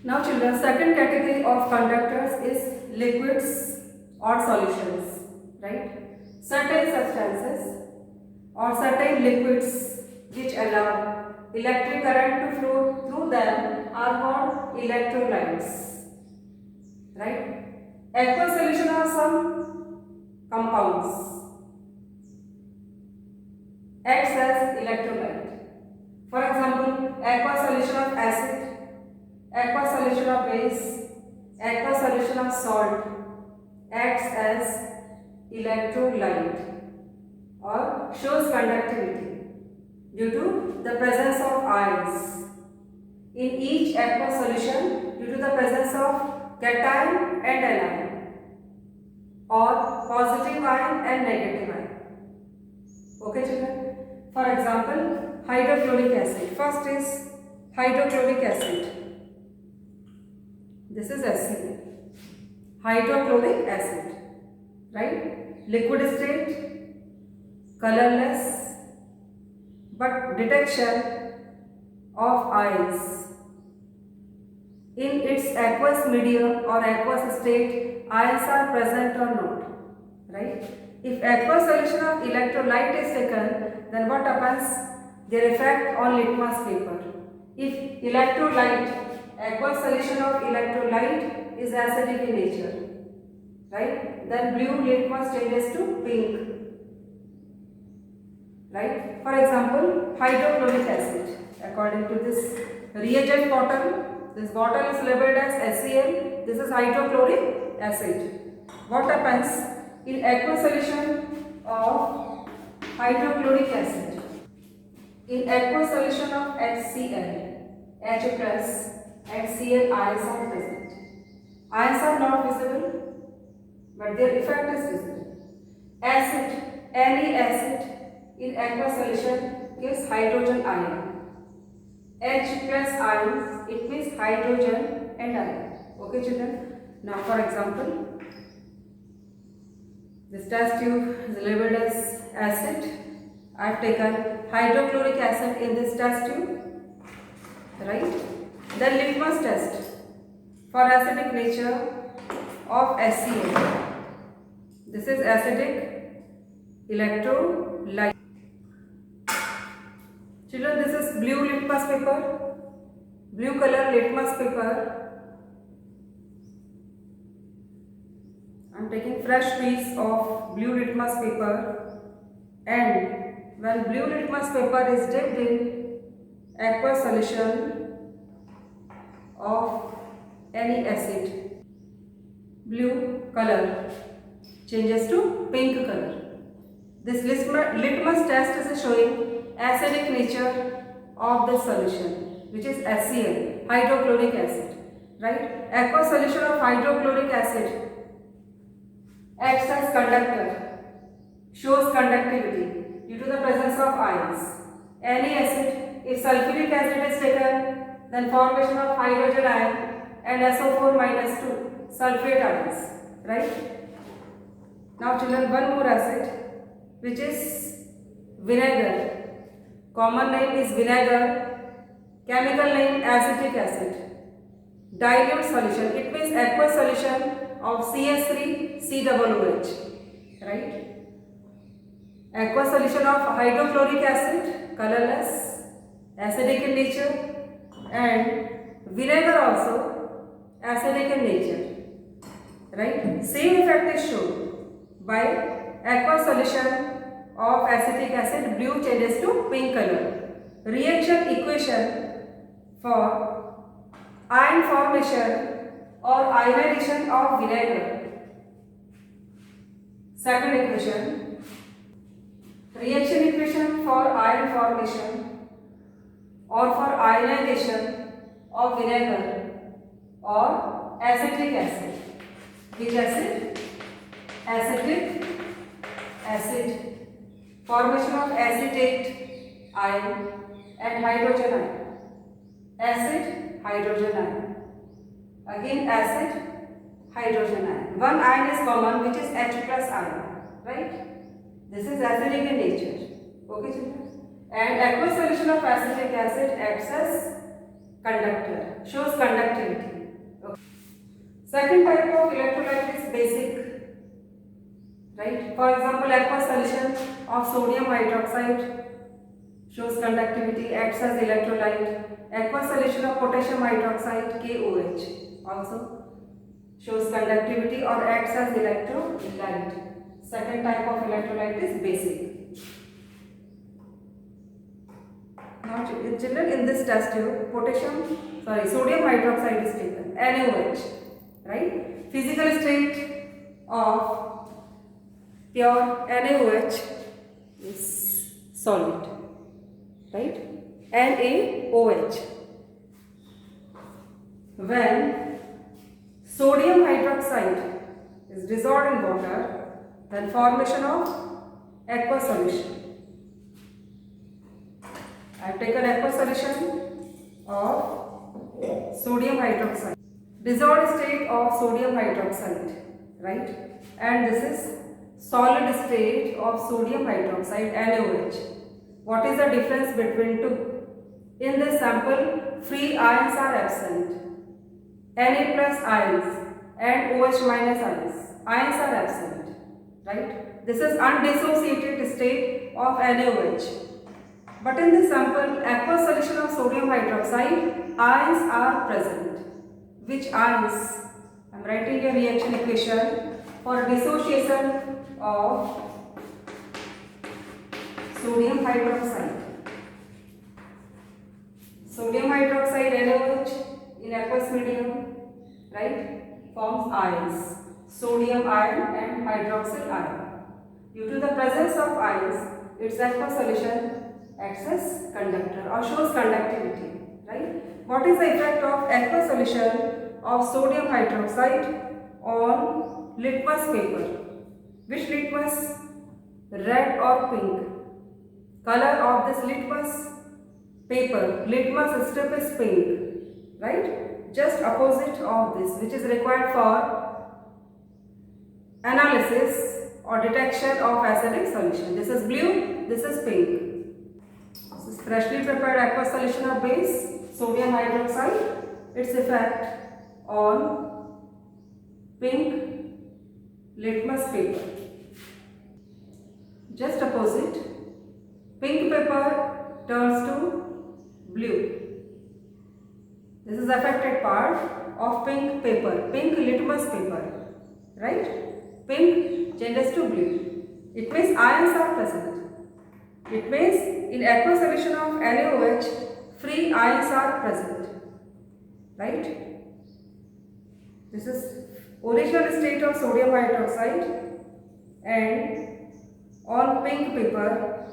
Now children, second category of conductors is liquids or solutions, right? Certain substances or certain liquids which allow electric current to flow through them are called electrolytes, right? Aqueous solution are some compounds acts as electrolyte. For example, aqueous solution of acid, aqueous solution of base, aqueous solution of salt acts as electrolyte or shows conductivity due to the presence of ions in each aqueous solution due to the presence of cation and anion or positive ion and negative ion. Okay children? For example, hydrochloric acid. First is hydrochloric acid. This is HCl. Hydrochloric acid, right? Liquid state, colorless, but detection of ions. In its aqueous medium or aqueous state, ions are present or not, right? If aqueous solution of electrolyte is taken, then what happens? Their effect on litmus paper. If electrolyte, aqueous solution of electrolyte is acidic in nature, right? Then blue litmus changes to pink, right? For example, hydrochloric acid. According to this reagent bottle, this bottle is labeled as HCl. This is hydrochloric acid. What happens in aqueous solution of hydrochloric acid? In aqueous solution of HCl, H plus and Cl ions are present. Ions are not visible, but their effect is visible. Acid, any acid in aqueous solution gives hydrogen ion. H plus ions, it means hydrogen and ion. Okay children? Now for example, this test tube is labeled as acid. I have taken hydrochloric acid in this test tube, right? Then litmus test for acidic nature of HCl. This is acidic electrolyte. Children, this is blue litmus paper, blue color litmus paper. I am taking fresh piece of blue litmus paper, and when blue litmus paper is dipped in aqueous solution of any acid, blue color changes to pink color. This litmus test is showing acidic nature of the solution, which is HCl, hydrochloric acid, right? Aqueous solution of hydrochloric acid acts as conductor, shows conductivity due to the presence of ions. Any acid, if sulfuric acid is taken, then formation of hydrogen ion and SO4 minus 2 sulfate ions, right? Now children, one more acid which is vinegar. Common name is vinegar, chemical name acetic acid. Dilute solution, it means aqueous solution of CH3COOH, right? Aqueous solution of hydrochloric acid, colorless, acidic in nature, and vinegar also acidic in nature, right? Same effect is shown by aqueous solution of acetic acid, blue changes to pink color. Reaction equation for ion formation or ionization of vinegar. Second equation, reaction equation for ion formation or for ionization of vinegar or acetic acid. Which acid? Acetic acid. Formation of acetate ion and hydrogen ion. Acid, hydrogen ion. Again acid, hydrogen ion. One ion is common, which is H plus ion, right? This is acidic in nature. Okay children? And aqueous solution of acetic acid acts as conductor, shows conductivity. Second type of electrolyte is basic, right? For example, aqueous solution of sodium hydroxide shows conductivity, acts as electrolyte. Aqueous solution of potassium hydroxide KOH also shows conductivity or acts as electrolyte. Second type of electrolyte is basic. Now children, in this test tube, sodium hydroxide is taken, NaOH, right? Physical state of pure NaOH is solid, right? NaOH. When sodium hydroxide is dissolved in water, then formation of aqueous solution. I have taken aqueous solution of sodium hydroxide, dissolved state of sodium hydroxide, right? And this is solid state of sodium hydroxide, NaOH. What is the difference between two? In this sample, free ions are absent, Na plus ions and OH minus ions are absent, right? This is undissociated state of NaOH. But in this sample, aqueous solution of sodium hydroxide, ions are present. Which ions? I am writing a reaction equation for dissociation of sodium hydroxide. Sodium hydroxide NaOH in aqueous medium, right, forms ions, sodium ion and hydroxyl ion. Due to the presence of ions, its aqueous solution acts as conductor or shows conductivity, right? What is the effect of aqueous solution of sodium hydroxide on litmus paper? Which litmus? Red or pink? Color of this litmus paper, litmus strip is pink, right? Just opposite of this, which is required for analysis or detection of acidic solution. This is blue, this is pink. This is freshly prepared aqueous solution of base, sodium hydroxide. Its effect on pink litmus paper. Just opposite, pink paper turns to blue. This is affected part of pink paper, pink litmus paper, right? Pink changes to blue. It means ions are present. It means in aqueous solution of NaOH, free ions are present, right? This is original state of sodium hydroxide, and on pink paper,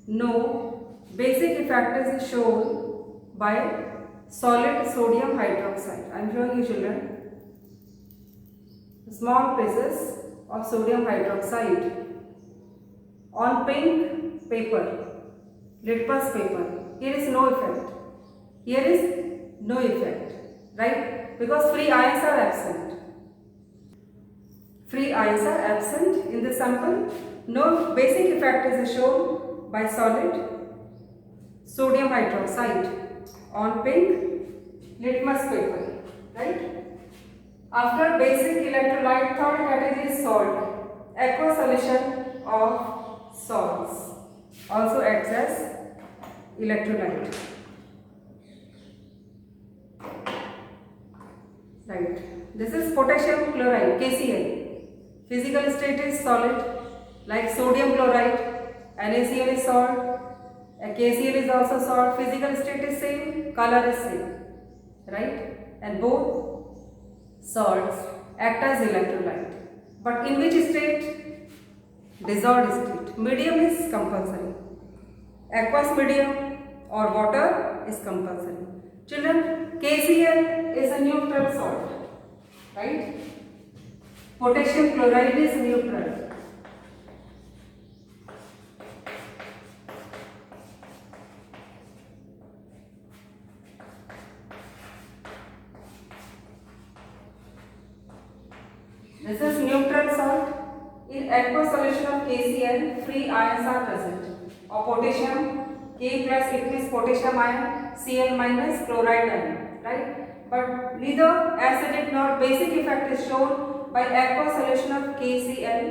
no basic effect is shown by solid sodium hydroxide. I am showing you children small pieces of sodium hydroxide on pink paper, litmus paper. Here is no effect. Here is no effect, right? Because free ions are absent. Free ions are absent in the sample. No basic effect is shown by solid sodium hydroxide on pink litmus paper, right? After basic electrolyte, third category is salt. Aqueous solution of salts also acts as electrolyte, right? This is potassium chloride, KCl. Physical state is solid, like sodium chloride. NaCl is salt. KCl is also salt. Physical state is same, color is same, right? And both salts act as electrolyte. But in which state? Dissolved state. Medium is compulsory. Aqueous medium or water is compulsory. Children, KCl is a neutral salt, right? Potassium chloride is neutral. This is neutral salt. In aqueous solution of KCl, free ions are present. Or potassium, K plus it means potassium ion, Cl minus chloride ion, right? but neither acidic nor basic effect is shown by aqueous solution of KCl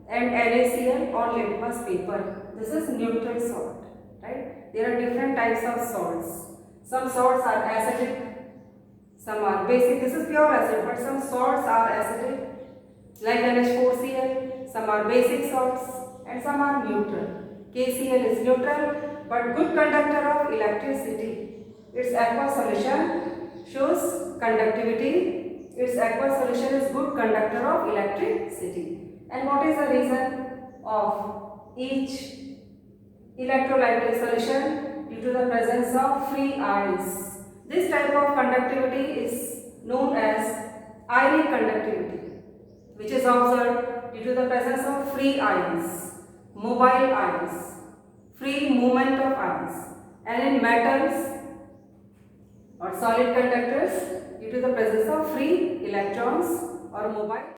and NaCl on litmus paper. This is neutral salt, right? There are different types of salts. Some salts are acidic, some are basic. This is pure acid, but some salts are acidic, like NH4Cl. Some are basic salts and some are neutral. KCl is neutral but good conductor of electricity. Its aqueous solution shows conductivity. Its aqueous solution is good conductor of electricity. And what is the reason of each electrolytic solution? Due to the presence of free ions. This type of conductivity is known as ionic conductivity, which is observed due to the presence of free ions, mobile ions, free movement of ions, and in metals or solid conductors due to the presence of free electrons or mobile